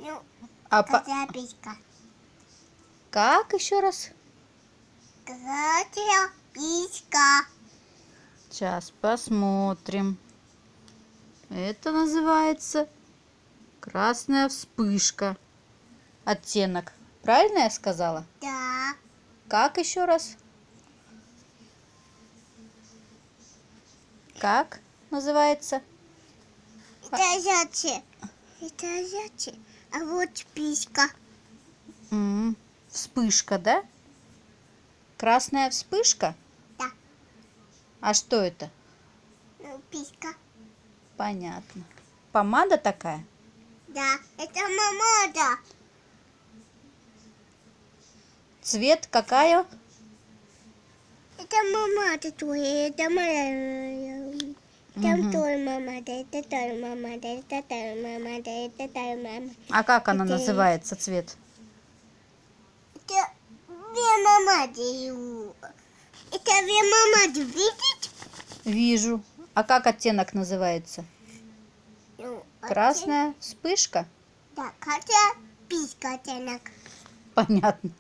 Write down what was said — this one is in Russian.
Ну, А крапичка. как еще раз? Крапичка. Сейчас посмотрим. Это называется красная вспышка. Оттенок. Правильно я сказала? Да. Как еще раз? Как называется? Это зайчик. Это зайчик. А вот спичка. Вспышка, да? Красная вспышка? Да. А что это? Ну, писька. Понятно. Помада такая? Да. Это мамада. Цвет какая? Это мамада твоя. Это моя. Там тоже мамада. Это тоже мамада. Это тоже мамада. Это тоже мама. А как она Это- называется, цвет? Это две мамады. Это две мамады. Видите? Вижу. А как оттенок называется? Ну, Красная вспышка? Да, хотя писька оттенок. Понятно.